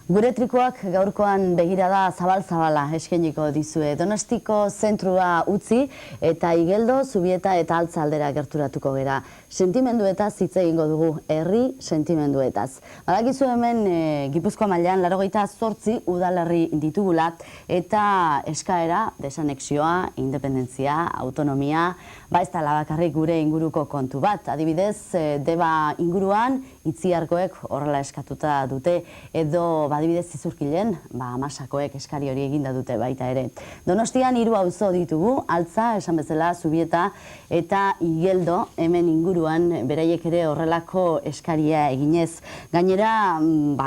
Gure trikoak gaurkoan begirada zabal-zabala eskainiko dizue. Donostiko zentrua utzi eta Igeldo, Zubieta eta Altza aldera gerturatuko gera. Sentimenduetaz hitz egingo dugu, herri sentimenduetaz. Badakizu hemen Gipuzkoa mailan 88 udalerri ditugula eta eskaera, desanexioa, independentzia, autonomia, ez da bakarrik gure inguruko kontu bat. Adibidez, Deba inguruan Itziarkoek horrela eskatuta dute edo adibidez Zizurkilen, Amasakoek eskari hori eginda dute baita ere. Donostian 3 auzo ditugu, Altza, esan bezala, Zubieta eta Igeldo, hemen inguruan beraiek ere horrelako eskaria eginez. Gainera,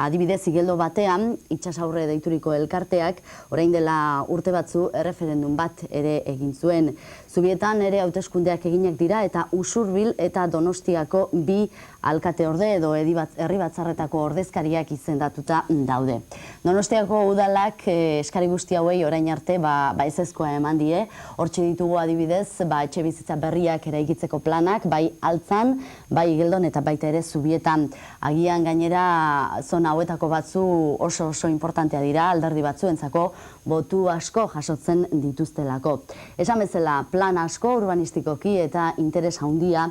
adibidez Igeldo batean, itsasaurre deituriko elkarteak, orain dela urte batzu erreferendum bat ere egin zuen. Zubietan ere hauteskundeak eginak dira eta Usurbil eta Donostiako 2 alkateorde edo herri batzarretako ordezkariak izendatuta daude. Donostiako udalak eskari guzti hauei orain arte ezezkoa eman die. Hortxe ditugu adibidez, etxe bizitza berriak eraikitzeko planak, bai Altzan, bai Igeldon eta baita ere Zubietan. Agian gainera zona hauetako batzu oso importantea dira, alderdi batzuentzako botu asko jasotzen dituztelako. Esan bezala, plan asko urbanistikoki eta interes handia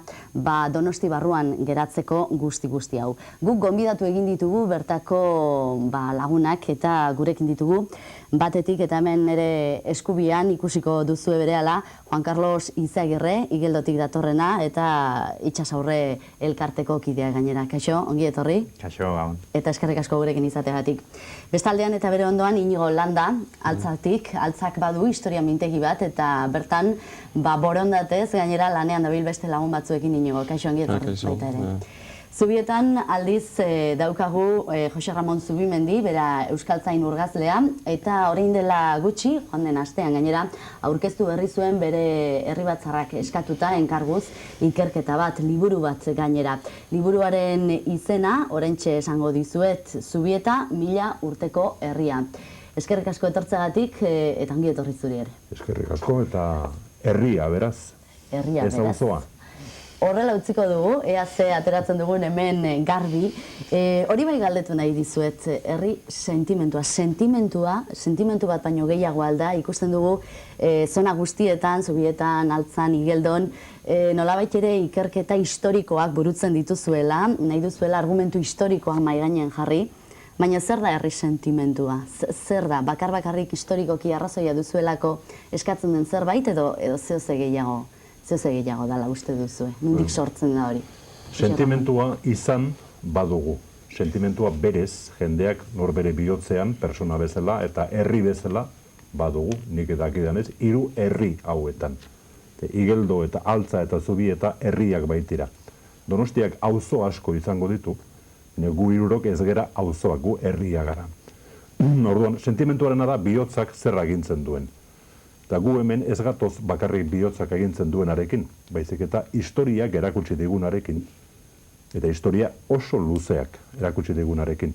Donosti barruan geratzeko guzti hau. Guk gonbidatu egin ditugu bertako lagunak eta gurekin ditugu batetik eta hemen ere eskubian ikusiko duzue berehala Juan Carlos Izagirre, Igeldotik datorrena eta itsasaurre elkarteko kidea gainera. Kaixo, ongi etorri? Kaixo, gabon. Eta eskerrik asko gurekin izateagatik. Bestaldean eta bere ondoan Inigo Landa, Altzatik, Altzak badu historia mintegi bat eta bertan borondatez gainera lanean dabil beste lagun batzuekin Inigo. Kaixo, ongi etorri baita ere. Zubietan aldiz daukagu Jose Ramon Zubimendi, bera euskaltzain urgazlea, eta orain dela gutxi, joan den astean gainera, aurkeztu berri zuen bere herri batzarrak eskatuta enkarguz ikerketa bat, liburu bat gainera. Liburuaren izena, oraintxe esango dizuet, Zubieta 1000 urteko herria. Eskerrik asko etortzegatik eta ongi etorri zuri ere. Eskerrik asko eta herria, beraz. Herria, beraz. Ez auzoa. Horrela utziko dugu, ea ze ateratzen dugun hemen garbi. Hori bai galdetu nahi dizuet, herri sentimentua. Sentimentu bat baino gehiago alda, ikusten dugu zona guztietan, Zubietan, Altzan, Igeldon, nolabait ere ikerketa historikoak burutzen dituzuela, nahi duzuela argumentu historikoak mahai gainean jarri, baina zer da herri sentimentua? Zer da, bakarrik historikoki arrazoia duzuelako eskatzen den zerbait edo zehose gehiago dala uste duzu, nondik sortzen da hori? Sentimentua izan badugu. Sentimentua berez, jendeak norbere bihotzean, persona bezala eta herri bezala badugu, nik dakidanez, 3 herri hauetan. Igeldo eta Altza eta Zubieta herriak baitira. Donostiak auzo asko izango ditu, gu 3 ez gera auzoak, gu herria gara. Orduan, sentimentuarena da bihotzak zer agintzen duen. Eta gu hemen ez gatoz bakarrik bihotzak agintzen duenarekin, baizik eta historiak erakutsi digunarekin. Eta historia oso luzeak erakutsi digunarekin.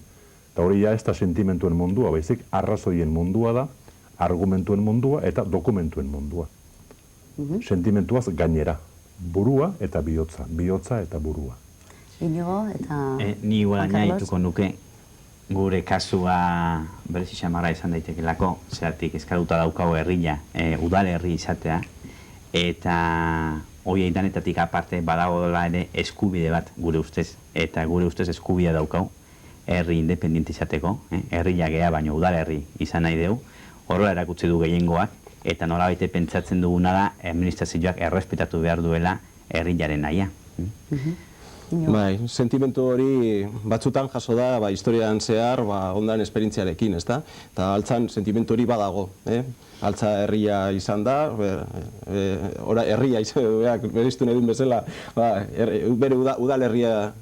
Eta hori ez da sentimentuen mundua, baizik arrazoien mundua da, argumentuen mundua eta dokumentuen mundua. Sentimentuaz gainera, burua eta bihotza eta burua. Inigo eta Ni guaraina dituko nuke. Gure kasua berez xamarra izan daitekelako, zeratik eskaduta daukago herria, udalerri izatea, eta hori danetatik aparte badago dela ere eskubide bat gure ustez, eta gure ustez eskubidea daukago herri independiente izateko, herria gea baino udalerri izan nahi dugu, horrela erakutsi du gehiengoak, eta nolabait pentsatzen duguna da administrazioak errespetatu behar duela herriaren nahia. Bai, sentimentu hori batzutan jaso da historian zehar ondan esperientziarekin, ezta? Eta Altzan sentimentu hori badago, Altza herria izan da, herria bereiztun edun bezala, bere udalerria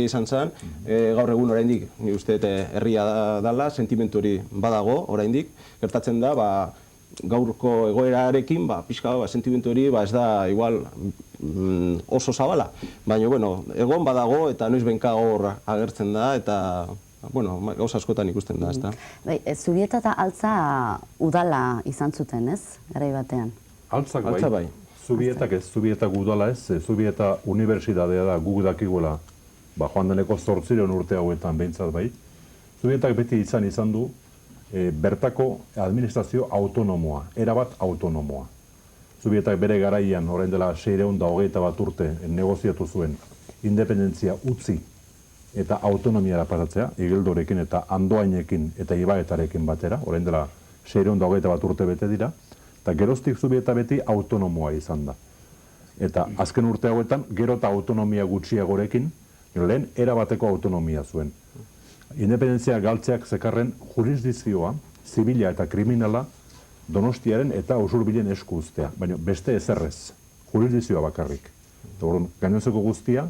izan zen, gaur egun oraindik, ni uste herria dala, sentimentu hori badago oraindik, gertatzen da, gaurko egoerarekin, pixka sentimentu hori ez da igual oso zabala, baina egon badago eta noiz benka hor agertzen da eta gauza askotan ikusten da, ezta? Zubieta eta Altza udala izan zuten, ez? Garai batean. Altzak bai. Zubietak ez, Zubietak udala ez, Zubieta unibertsitatea da guk dakiguela, joan deneko 800 urte hauetan behintzat bai, Zubietak beti izan du bertako administrazio autonomoa, erabat autonomoa. Zubietak bere garaian, orain dela 621 urte negoziatu zuen, independentzia utzi eta autonomiara pasatzea, Igeldorekin eta Andoainekin eta Ibaetarekin batera, orain dela 621 urte bete dira, eta geroztik Zubieta beti autonomoa izan da. Eta azken urte hauetan, gero eta autonomia gutxiagorekin, lehen erabateko autonomia zuen. Independentzia galtzeak zekarren jurisdizioa, zibila eta kriminala, Donostiaren eta Usurbilen esku uztea, baina beste ezerrez, jurisdizioa bakarrik. Gainontzeko guztia,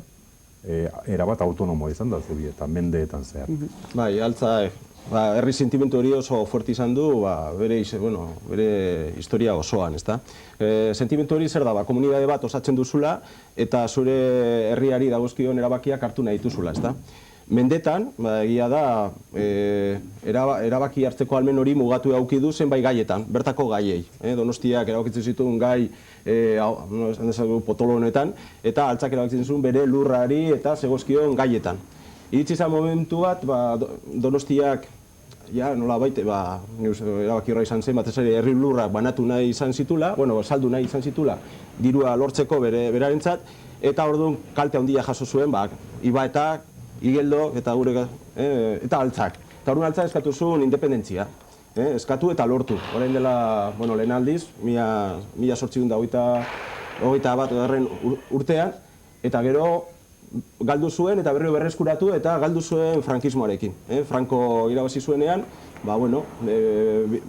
erabat autonomoa izan da Zubieta, mendeetan zehar. Bai, altza, herri sentimentu hori oso fuerte izan du, bere historia osoan, ezta? Sentimentu hori zer da, komunitate bat osatzen duzula eta zure herriari dagozkion erabakiak hartu nahi dituzula, ezta? Mendetan, egia da, erabaki hartzeko almen hori mugatu eduki du zenbait gaietan, bertako gaiei. Donostiak erabakitzen zituen gai potolo honetan, eta altzak erabakitzen zuen bere lurrari eta zegozkion gaietan. Iritsi izan momentu bat, Donostiak, nola baite, erabaki horra izan zen, batez ere herri lurrak banatu nahi izan zitula, saldu nahi izan zitula, dirua lortzeko berarentzat, eta orduan kalte handia jaso zuen, Ibaetak, Igeldo eta eta altzak. Eta orduan altzak eskatu zuen independentzia. Eskatu eta lortu. Orain dela, lehen aldiz, 1821 urtean, eta gero galdu zuen eta berriro berreskuratu eta galdu zuen frankismoarekin. Franco irabazi zuenean,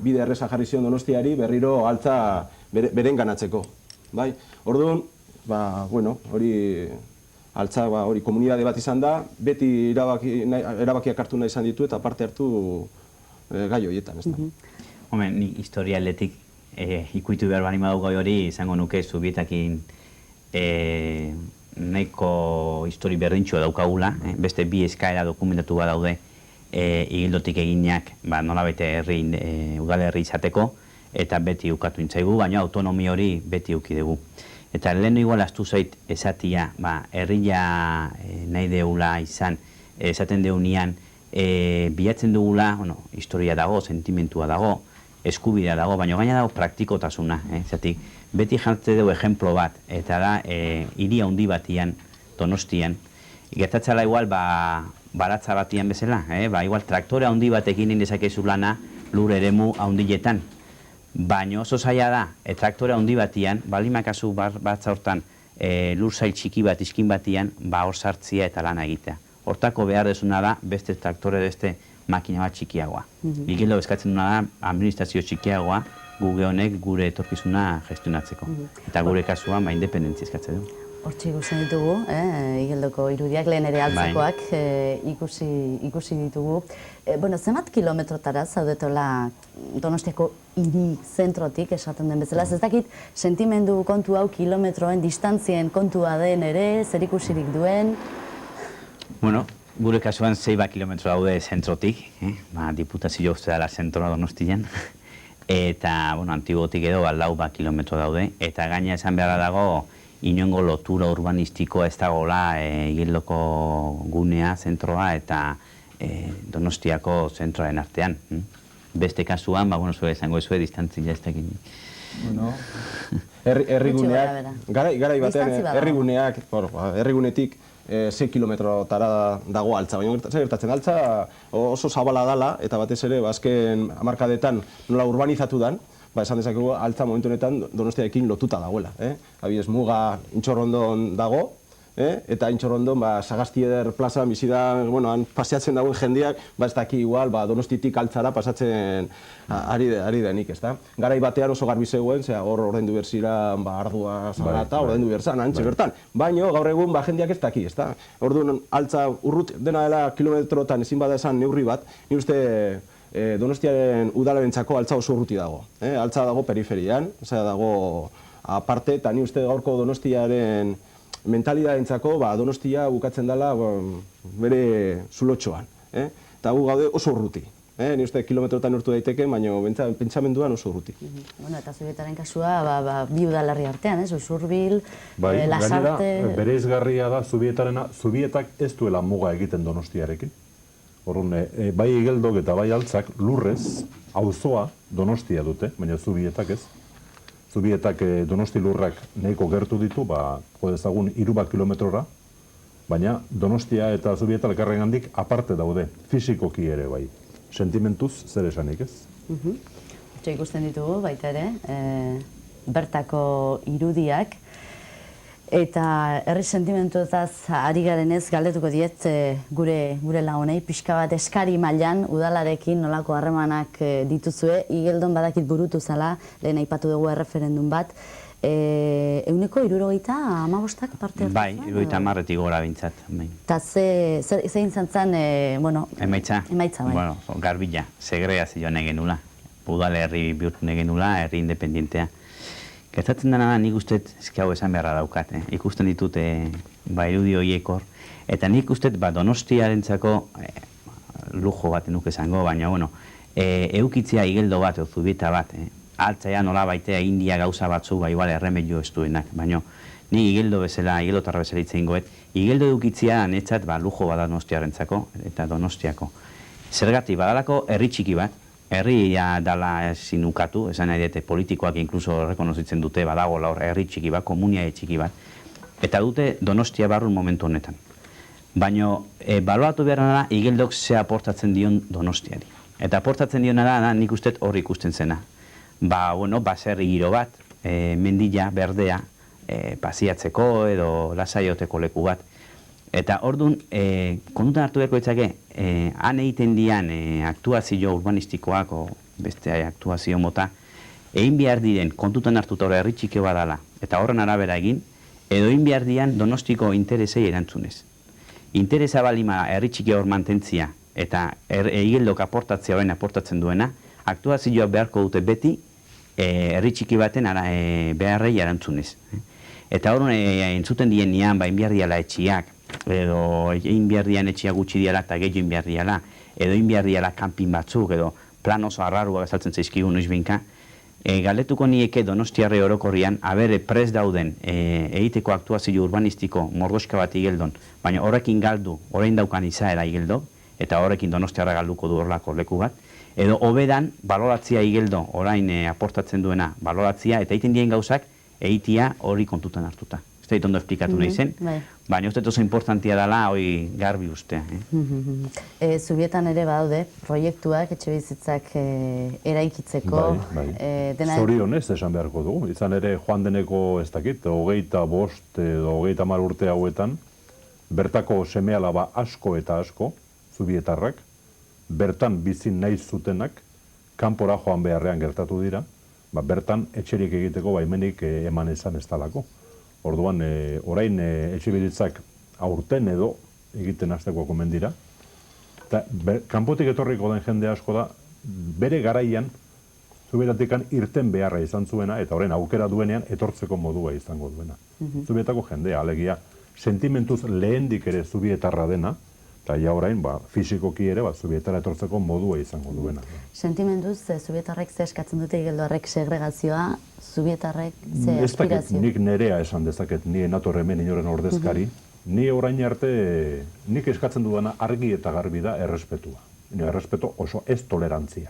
bide erreza jarri zion Donostiari berriro altza beren ganatzeko. Orduan, hori altza hori komunitate bat izan da, beti erabakiak hartu nahi izan ditu eta parte hartu gai horietan, ez da. Hombre, ni historialetik ikuitu behar bani badau gai hori, izango nuke Zubietakin nahiko histori berdintxua daukagula, beste bi eskaera dokumentatu bat daude Igeldotik eginak, nolabete udalerri izateko, eta beti ukatu intzaigu, baina autonomia hori beti uki dugu. Eta lehen igual astu zait esatia, herria nahi deula izan, esaten deunean, bilatzen dugula, historia dago, sentimentua dago, eskubidea dago, baina gaina dago praktikotasuna. Beti jantzte dugu ejemplo bat, eta da, hiri handi batian, Donostian, gertatzala igual, baratza batian bezala, igual traktore handi batekin indezakezu lana lur eremu handietan. Baina oso zaila da, traktore handi batian, balimakazu batza hortan lur zail txiki bat, iskin batian, hor sartzia eta lana egitea. Hortako behar desuna da, beste traktore beste makina bat txikiagoa. Igeldo eskatzen duna da, administrazio txikiagoa, honek gure etorkizuna gestionatzeko. Eta gure kasuan, independentzia eskatzen du. Hortxe ikusten ditugu, Igeldoko irudiak, lehen ere altzakoak ikusi ditugu. Zenbat kilometrotara zaudetola Donostiako hiri zentrotik esaten den bezala? Ez dakit sentimendu kontu hau kilometroen distantzien kontua den ere, zer ikusirik duen? Bueno, gure kasuan 6 kilometro daude zentrotik, diputazio uste dela zentroa Donostian. Eta, antigotik edo 4 kilometro daude. Eta gaina esan beharra dago, inongo lotura urbanistikoa ez dagoela Igeldoko gunea, zentroa eta Donostiako zentroaren artean. Beste kasuan, zure izango ezue, distantzia ez dakit. Herriguneak, garai batean, herrigunetik 6 kilometrotara dago altza, baina zer gertatzen altza oso zabala dala eta batez ere azken hamarkadetan nola urbanizatu dan, esan dezakegu altza momentu honetan Donostiarekin lotuta dagoela. Adibidez, muga Intxorrondon dago, eta Intxorrondon Sagastieder plazan bizi da, han paseatzen dagoen jendeak, ez daki igual Donostitik altzara pasatzen ari denik, ez da. Garai batean oso garbi zegoen, hor ordaindu berzira ardua zagata, ordaindu berzan, antxe bertan. Baina gaur egun jendeak ez daki, ez da. Orduan altza urrut dena dela kilometrotan ezin bada esan neurri bat, ni uste Donostiaren udalarentzako altza oso urruti dago. Altza dago periferian, dago aparte, eta ni uste gaurko Donostiaren mentalidadentzako Donostia bukatzen dela bere zulotxoan. Eta gu gaude oso urruti. Ni uste kilometrotan urtu daiteke, baina pentsamenduan oso urruti. Eta Zubietaren kasua, bi udalerri artean, Usurbil, Lasarte... Bereizgarria da Zubietarena, Zubietak ez duela muga egiten Donostiarekin. Orduan, bai Igeldok eta bai Altzak lurrez, auzoa Donostia dute, baina Zubietak ez. Zubietak Donosti lurrak nahiko gertu ditu, jo dezagun 3 kilometrora, baina Donostia eta Zubieta elkarrengandik aparte daude, fisikoki ere bai. Sentimentuz zer esanik ez? Hortxe ikusten ditugu baita ere, bertako irudiak, eta herri sentimentuetaz ari garenez galdetuko diet gure lagunei, pixka bat eskari mailan udalarekin nolako harremanak dituzue, Igeldon badakit burutu zala, lehen aipatu dugu erreferendum bat, 75 parte hartu? Bai, 70 gora bintzat. Eta zein zantzan, Emaitza? Emaitza, bai. Bueno, garbila, segregazioa negenula. Udale herri bihurtu negenula, herri independientea. Gertatzen dena da, nik uste, eski hau esan beharra daukat, ikusten ditut irudi horiek hor, eta nik uste Donostiarentzako lujo bat nuke esango, baina, eukitzea Igeldo bat, Zubieta bat, altzaia nola baitea India gauza batzu, igual erremedio ez duenak, baina ni Igeldo bezala, Igeldotarra bezala hitz egingo, Igeldo eukitzea netzat lujo bat Donostiarentzako eta Donostiako. Zergatik, badalako herri txiki bat, herria dala ezin ukatu, esan nahi dute politikoak inkluso rekonozitzen dute, badago herri txiki bat, komunia txiki bat, eta dute Donostia barrun momentu honetan. Baina, baloatu behar da, Igeldok ze aportatzen dion Donostiari. Eta aportatzen diona da, nik uste hori ikusten zena. Baserri giro bat, mendila, berdea, pasiatzeko edo lasaioteko leku bat. Eta orduan, kontutan hartu beharko ditzake, han egiten dian aktuazio urbanistikoak, beste aktuazio mota, egin behar diren, kontutan hartuta hori herri txiki badala, eta horren arabera egin, edo egin behar dian Donostiko interesei erantzunez. Interesa balima herri txiki hor mantentzia, eta Igeldok aportatzea horrein aportatzen duena, aktuazioa beharko dute beti, herri txiki baten beharrei erantzunez. Eta horren entzuten dien nian, egin behar diala etxiak, edo egin behar dian etxia gutxi diala eta gehiago egin behar diala, edo egin behar diala kanpin batzuk, edo plan oso arrarua bezaltzen zaizkigu noiz binka, galdetuko nieke Donostiarre orokorrian, abere prest dauden egiteko aktuazio urbanistiko mordoska bat Igeldon, baina horrekin galdu, orain daukan izaera Igeldo, eta horrekin Donostiarra galduko du horlako leku bat, edo hobedan baloratzia Igeldo orain aportatzen duena baloratzia, eta egiten dien gauzak egitea hori kontutan hartuta. Ez da ondo esplikatu nahi zen, baina uste oso importantia dela hori garbi ustea. Zubietan ere badaude, proiektuak, etxe bizitzak eraikitzeko. Zorionez esan beharko dugu. Izan ere joan deneko ez dakit, 25 edo 30 urte hauetan, bertako seme-alaba asko eta asko, Zubietarrak, bertan bizi nahi zutenak, kanpora joan beharrean gertatu dira, bertan etxerik egiteko baimenik eman esan ez talako. Orduan, orain etxebizitzak aurten edo egiten hasteko komen dira. Eta kanpotik etorriko den jende asko da, bere garaian, Zubietatik irten beharra izan zuena, eta orain aukera duenean etortzeko modua izango duena. Zubietako jendea, alegia, sentimentuz lehendik ere Zubietarra dena, eta ja orain, fisikoki ere, Zubietara etortzeko modua izango duena. Sentimentuz, Zubietarrek ze eskatzen dute Igeldoarrek segregazioa, Zubietarrek ze aspirazio? Ez dakit, nik nerea esan dezaket, ni enator hemen inoren ordezkari, ni orain arte, nik eskatzen dudana argi eta garbi da errespetua. Errespeto oso ez tolerantzia.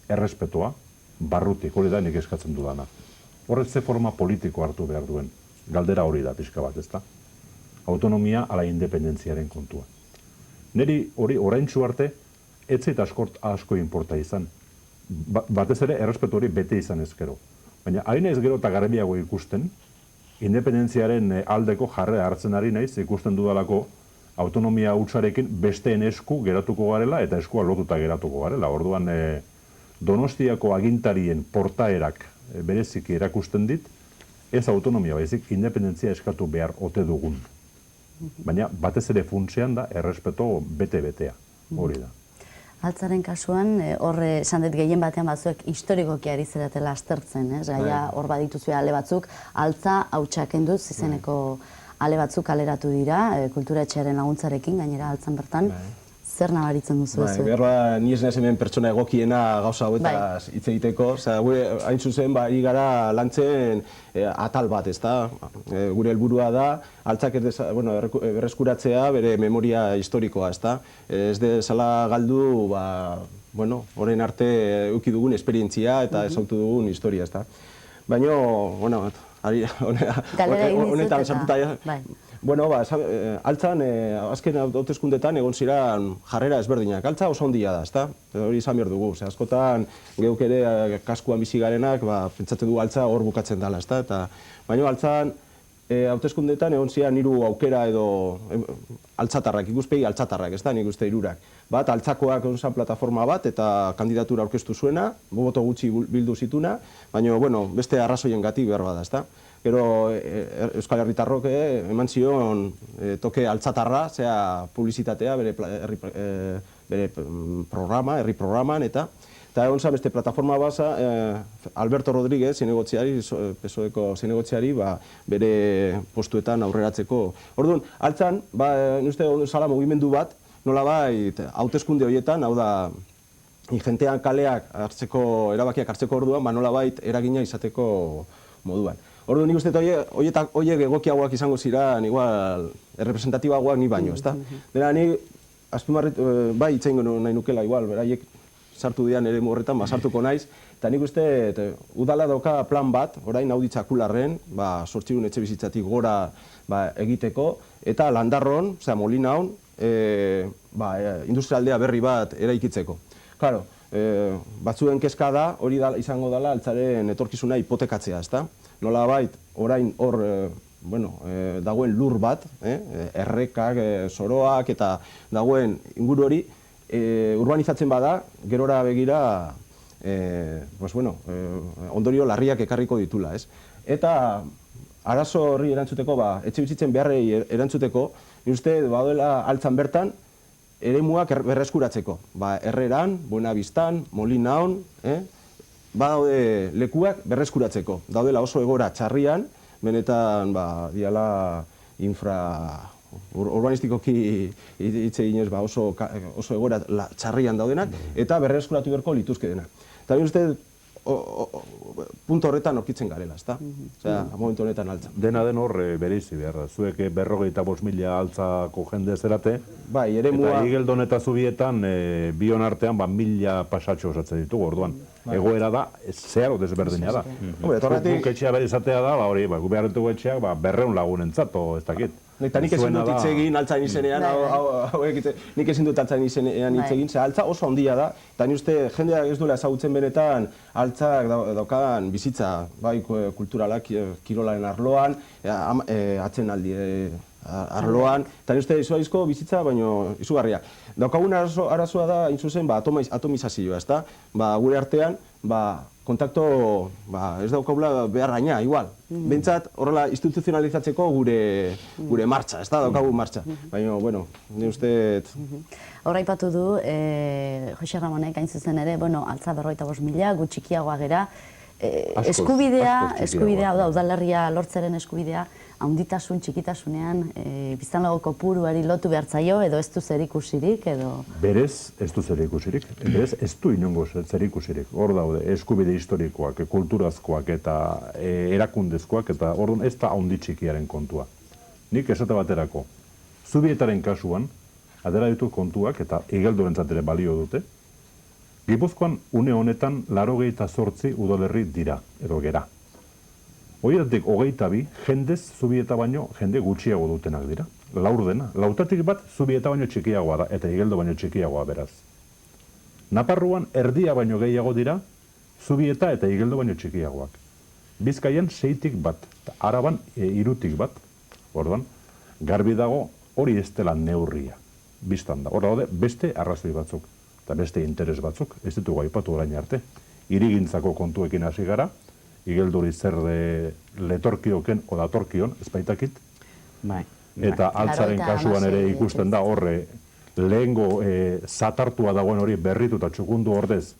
Errespetua, barrutik, hori da nik eskatzen dudana. Horrez ze forma politiko hartu behar duen. Galdera hori da, pixka bat, ezta? Autonomia ala independentziaren kontua. Neri hori oraintsu arte, ez zait asko inporta izan. Batez ere, errespetu hori bete izan ezkero. Baina, hain ez gero eta garbiago ikusten, independentziaren aldeko jarre hartzen ari naiz, ikusten dudalako autonomia hutsarekin besteen esku geratuko garela eta eskua lotuta geratuko garela. Orduan, Donostiako agintarien portaerak bereziki erakusten dit, ez autonomia baizik independentzia eskatu behar ote dugun. Baina batez ere funtsean da errespeto bete-betea, hori da. Altzaren kasuan, horre esan dut gehien batean batzuek historikoki ari zeratela aztertzen, gaia hor badituzue ale batzuk, altza hautsaken duz izeneko ale batzuk kaleratu dira, kultura etxearen laguntzarekin, gainera altzan bertan. zer nabaritzen duzu Bai, ez? behar ni ez naiz hemen pertsona egokiena gauza hauetaz hitz egiteko, hain zuzen ari gara lantzen atal bat, ezta? Gure helburua da altzak berreskuratzea bere memoria historikoa, ezta? Ez dezala galdu, orain arte eduki dugun esperientzia eta ezautu dugun historia, ezta? Baina, honetan sartuta, altzan, azken hauteskundetan egon ziren jarrera ezberdinak. Altza oso ondia da, ezta? Hori izan behar dugu. Askotan, geuk ere kaskuan bizi garenak, pentsatzen dugu altza hor bukatzen dela, ezta? Baina altzan, hauteskundetan egon ziren 3 aukera edo altzatarrak, ikuspegi altzatarrak, ezta? Nik uste 3. Bat, altzakoak egon zen plataforma bat eta kandidatura aurkeztu zuena, boto gutxi bildu zituna, baina, beste arrazoiengatik behar bada, ezta? Gero Euskal Herritarrok eman zion toke altzatarra, zea publizitatea bere herri programan, eta egon zen beste plataforma basa, Alberto Rodríguez, PSOeko zinegotziari, bere postuetan aurreratzeko. Orduan, altzan, uste zala mugimendu bat, nolabait hauteskunde horietan, hau da, jentean kaleak erabakiak hartzeko orduan, nolabait eragina izateko moduan. Orduan, nik uste horiek egokiagoak izango ziren, igual, errepresentatibagoak ni baino, ezta? Dena, ni, azpimarritu, bai itzein nahi nukela, igual, beraiek sartu dian ere horretan, sartuko naiz, eta nik uste, udala dauka plan bat, orain Auditzakularren, 800 etxe bizitzatik gora egiteko, eta Landarron, Molinaun, industrialdea berri bat eraikitzeko. Claro, batzuen kezka da, hori izango dela altzaren etorkizuna hipotekatzea, ezta? Nolabait, orain hor, dagoen lur bat, errekak, soroak eta dagoen inguru hori, urbanizatzen bada, gerora begira, ondorio larriak ekarriko ditula, ez? Eta arazo horri erantzuteko, etxe bizitzen beharrei erantzuteko, uste badoela altzan bertan, eremuak berreskuratzeko. Herreran, Buenabistan, Molinaun, badaude lekuak berreskuratzeko. Daudela oso egora txarrian, benetan diala urbanistikoki hitz eginez oso egora txarrian daudenak, eta berreskuratu beharko lituzke denak. Eta uste punto horretan aurkitzen garela, ezta? Osea, momentu honetan altza. Dena den hor bereizi behar. Zuek 45.000 altzako jende zerate, bai, eremua... Eta Igeldon eta Zubietan bion artean 1000 pasatxo osatzen ditugu, orduan. Egoera da, zeharo desberdina da. Guk etxea behar izatea da, hori, gu behar ditugu etxeak 200 lagunentzat, ez dakit. Eta nik ezin dut hitz egin altzain izenean, nik ezin dut altzain izenean hitz egin, altza oso handia da, eta ni uste jendeak ez duela ezagutzen benetan altzak daukan bizitza, bai kulturalak, kirolaren arloan, atzenaldi arloan, eta ni uste izugaizko bizitza, baino izugarria. Daukagun arazoa da, hain zuzen, atomizazioa, ezta? Gure artean, kontakto ez daukagula behar gaina, igual. Bentsat, horrela instituzionalizatzeko gure martxa, ez da daukagu martxa. Baina, bueno, ni uste... Horraipatu du, Jose Ramonek hain zuzen ere, altza 45.000, gu txikiagoa gera, eskubidea, udalerria lortzeren eskubidea, handitasun, txikitasunean, biztanlago kopuruari lotu behartzaio, edo ez du zerikusirik, edo... Berez, ez du zerikusirik. Berez, ez du inongo zerikusirik. Hor daude, eskubide historikoak, kulturazkoak eta erakundezkoak, eta orduan ez da handi txikiaren kontua. Nik esate baterako, Zubietaren kasuan, atera ditu kontuak, eta Igeldorentzat ere balio dute, Gipuzkoan une honetan 98 udalerri dira, edo gera. Horietatik 22 jendez Zubieta baino jende gutxiago dutenak dira. Laurdena. Lautatik bat Zubieta baino txikiagoa da, eta Igeldo baino txikiagoa beraz. Naparruan erdia baino gehiago dira, Zubieta eta Igeldo baino txikiagoak. Bizkaian 6tik bat, Araban 3tik bat. Orduan, garbi dago hori ez dela neurria. Bistan da. Hor daude beste arrazoi batzuk, eta beste interes batzuk, ez ditugu aipatu orain arte. Hirigintzako kontuekin hasi gara, Igelduri zer letorkioken o datorkion, ez baitakit. Eta altzaren kasuan ere ikusten da horre lehengo zatartua dagoen hori berritu eta txukundu ordez,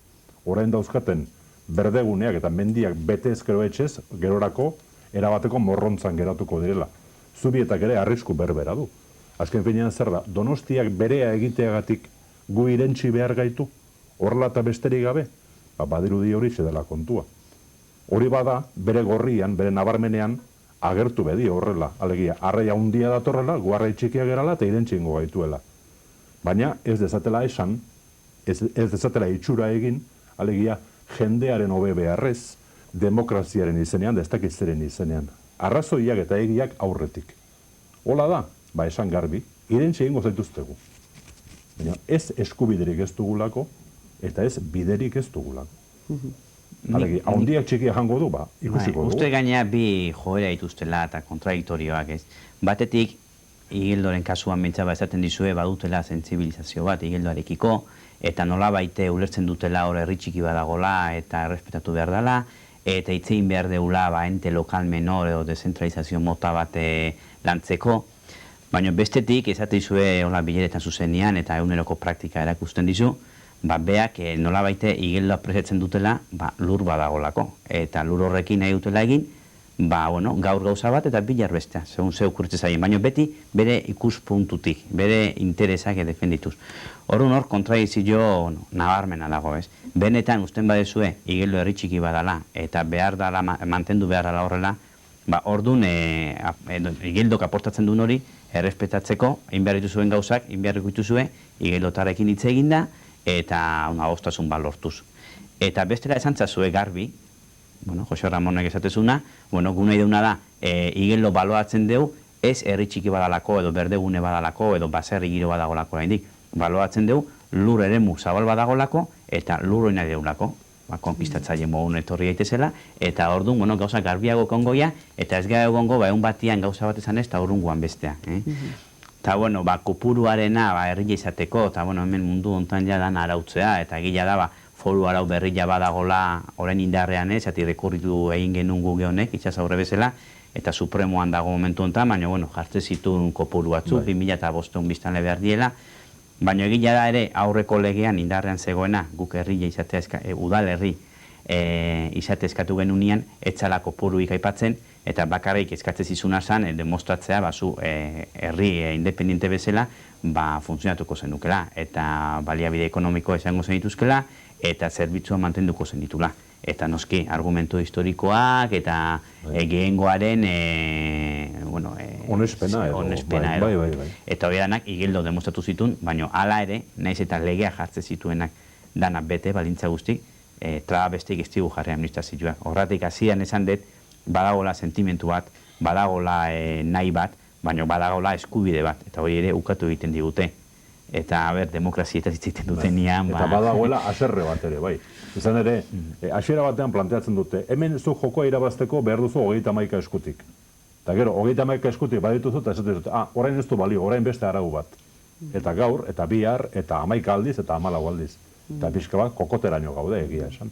orain dauzkaten berdeguneak eta mendiak bete ezkero etxez, gerorako erabateko morrontzan geratuko direla. Zubietak ere arrisku berbera du. Azken finean zer da, Donostiak berea egiteagatik gu irentsi behar gaitu, horrela eta besterik gabe, badirudi hori dela kontua. Hori bada, bere gorrian, bere nabarmenean, agertu bedi horrela, alegia, arraia handia datorrela, gu arrai txikia gerala eta irentsi ingo gaituela. Baina ez dezatela esan, ez dezatela itxura egin, alegia, jendearen hobe beharrez, demokraziaren izenean, ez dakit zeren izenean. Arrazoiak eta egiak aurretik. Hola da, esan garbi, irentsi egingo zaituztegu. Baina ez eskubiderik ez dugulako, eta ez biderik ez dugulako. Alegi, haundiak txikia jango du, ikusiko dugu. Uste gainea bi joera dituztela eta kontradiktorioak ez. Batetik, Igeldoren kasuan mentzaba esaten dizue badutela sentsibilizazio bat Igeldoarekiko, eta nola baite ulertzen dutela hor herri txiki badagola eta errespetatu behar dela, eta itzein behar deula ente lokal menor edo dezentralizazio mota bat lantzeko. Baina bestetik, esate dizue hola bileretan zuzenean eta eguneroko praktika erakusten dizu, beak nola baite Igeldoa presetzen dutela lur badagolako. Eta lur horrekin nahi dutela egin, gaur gauza bat eta bilar bestea, segun zeu kurtze zaien, baina beti bere ikuspuntutik, bere interesak defendituz. Horun hor, kontradizio nabarmena dago, ez? Benetan, usten badezue, Igeldo herri txiki badala, eta behar dala, mantendu behar dala horrela, orduan, Igeldok aportatzen duen hori, errespetatzeko, inberritu zuen gauzak, inberritu zuen, Igeldotarekin hitz eginda, eta adostasun bat lortuz. Eta bestela esan zazue garbi, Jose Ramonek esatezuna, gunei deuna da, Igeldo baloatzen deu, ez herri txiki badalako, edo berdegune badalako, edo baserri giro badagolako oraindik. Baloatzen deu, lur eremu zabal badagolako, eta lur hori nahi deulako, konkistatzaile mogun etorri daitezela, eta orduan, gauza garbiago kongoia, eta ez gara egongo, egun batian gauza bat esan ez, eta urrunguan bestea. Eta, kopuruarena, herria izateko, eta, hemen mundu hontan ja dan arautzea, eta egila da, foru arau berria badagola orain indarrean ez, eta rekurritu egin genuen gu gehonek, itxas aurre bezala, eta supremoan dago momentu honetan, baina, jartze zituen kopuru batzuk, 2005 biztanle behar diela, baina egila da ere aurreko legean indarrean zegoena, guk herria izatea, udal herri izate eskatu genunean, etzala kopuruik aipatzen, eta bakarrik eskatzen zizuna zan, demostratzea, zu herri independiente bezala, funtzionatuko zenukela, eta baliabide ekonomiko izango zenituzkela, eta zerbitzua mantenduko zenitula. Eta noski, argumentu historikoak, eta gehengoaren, onespena edo. Eta hori danak, Igeldo demostratu zituen, baina hala ere, naiz eta legea jartze zituenak dana bete, balintza guztik, traba bestik ez digu jarri administrazioa. Horratik hasian esan dut, badagola sentimentu bat, badagola nahi bat, baina badagola eskubide bat, eta hori ere ukatu egiten digute. Eta, demokrazietaz itziten dutenean, eta badagoela aserre bat ere, bai. Izan ere, hasiera batean planteatzen dute, hemen zu jokoa irabazteko behar duzu 31 eskutik. Eta gero, 31 eskutik badituzu, eta esaten dute, orain ez du balio, orain beste arau bat. Eta gaur, eta bihar, eta 11 aldiz, eta 14 aldiz. Eta pixka bat, kokoteraino gaude egia esan.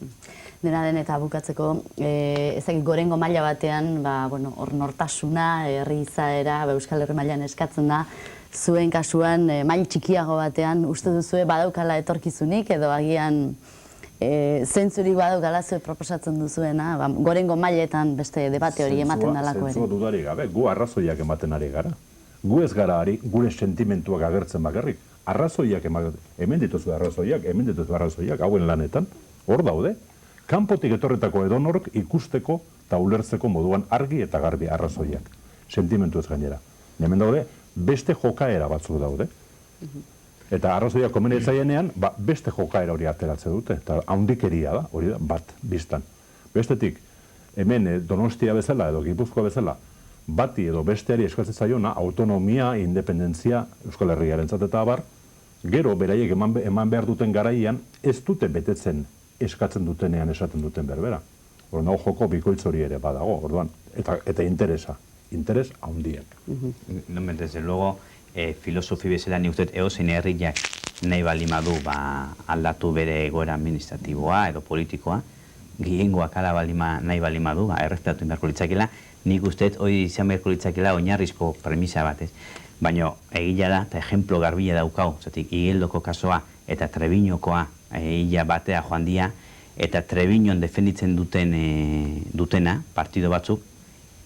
Dena den eta bukatzeko, ezagik gorengo maila batean, hor nortasuna, herri izaera, Euskal Herri mailan eskatzen da, zuen kasuan, mail txikiago batean, uste duzue badaukala etorkizunik, edo agian zentzurik badaukala zuen proposatzen duzuena, gorengo mailetan beste debate hori ematen dalako ere. Zentzua dudarik gabe, gu arrazoiak ematen ari gara. Gu ez gara ari, gure sentimentuak agertzen bakarrik. Arrazoiak hemen dituzu arrazoiak, hauen lanetan, hor daude. Kanpotik etorretako edonork ikusteko eta ulertzeko moduan argi eta garbi arrazoiak. Sentimentu ez gainera. Hemen daude, beste jokaera batzuk daude. Eta arrazoiak komenetzaienean, beste jokaera hori ateratzen dute. Eta handikeria da, hori da, bat, biztan. Bestetik, hemen Donostia bezala edo Gipuzkoa bezala, bati edo besteari eskatzen zaiona, autonomia, independentzia, Euskal Herriarentzat eta abar, gero beraiek eman behar duten garaian, ez dute betetzen eskatzen dutenean esaten duten berbera. Orduan, joko bikoitz hori ere badago, orduan, eta interes handiak. Desde luego, filosofi bezala nik uste eozein herriak nahi balimadu aldatu bere egoera administratiboa edo politikoa, gehiengoak ala nahi balimadu, errespetatu inberko litzakela, nik uste hori izan beharko litzakela oinarrizko premisa batez. Baina egila da, eta ejemplo garbila daukau, zatik Igeldoko kasoa eta Trebiñokoa hila batea joan dia, eta Trebiñon defenditzen dutena, partido batzuk,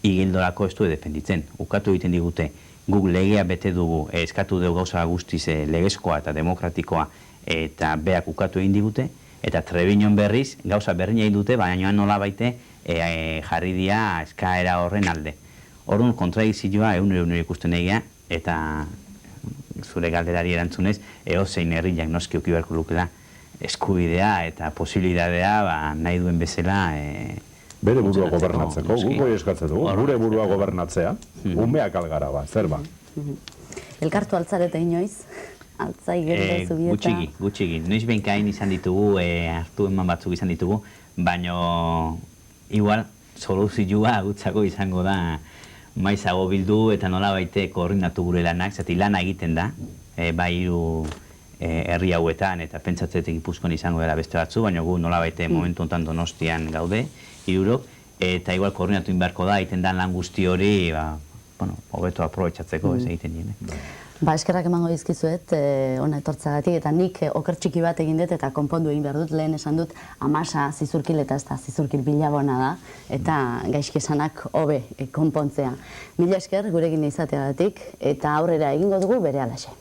Igeldorako ez du defenditzen. Ukatu egiten digute, guk legea bete dugu, eskatu dugu gauza guztiz legezkoa eta demokratikoa eta beak ukatu egin digute, eta Trebiñon berriz gauza berdina egin dute, baina nola baite jarri dia eskaera horren alde. Orduan kontradikzioa egunero ikusten egia, eta zure galderari erantzunez, eozein herriak noski uki beharko lukela eskubidea eta posibilitatea nahi duen bezala bere burua gobernatzeko, guk eskatzen dugu, gure burua gobernatzea, umeak algara ba, zer ba. Elkartu altzarete inoiz? Altzai Igeldo, Zubieta? Gutxigi. Noiz behinkain izan ditugu, hartu eman batzuk izan ditugu, baino igual soluzioa gutzako izango da maizago bildu eta nola baite koordinatu gure lanak, zati lana egiten da, bai hiru herri hauetan eta pentsatzetik Gipuzkoan izango dela beste batzu, baina gu nola baite momentu honetan Donostian gaude, hirurok, eta igual koordinatu inberko da, egiten dan lan guzti hori, hobeto aprobetxatzeko ez egiten dien. Eskerrak emango dizkizuet, ona etortzagatik, eta nik oker txiki bat egin dut eta konpondu egin behar dut, lehen esan dut, amasa zizurkil eta ez da zizurkil bilabona da, eta gaizki esanak hobe konpontzea. Mila esker gurekin izateagatik, eta aurrera egingo dugu bere alaxe.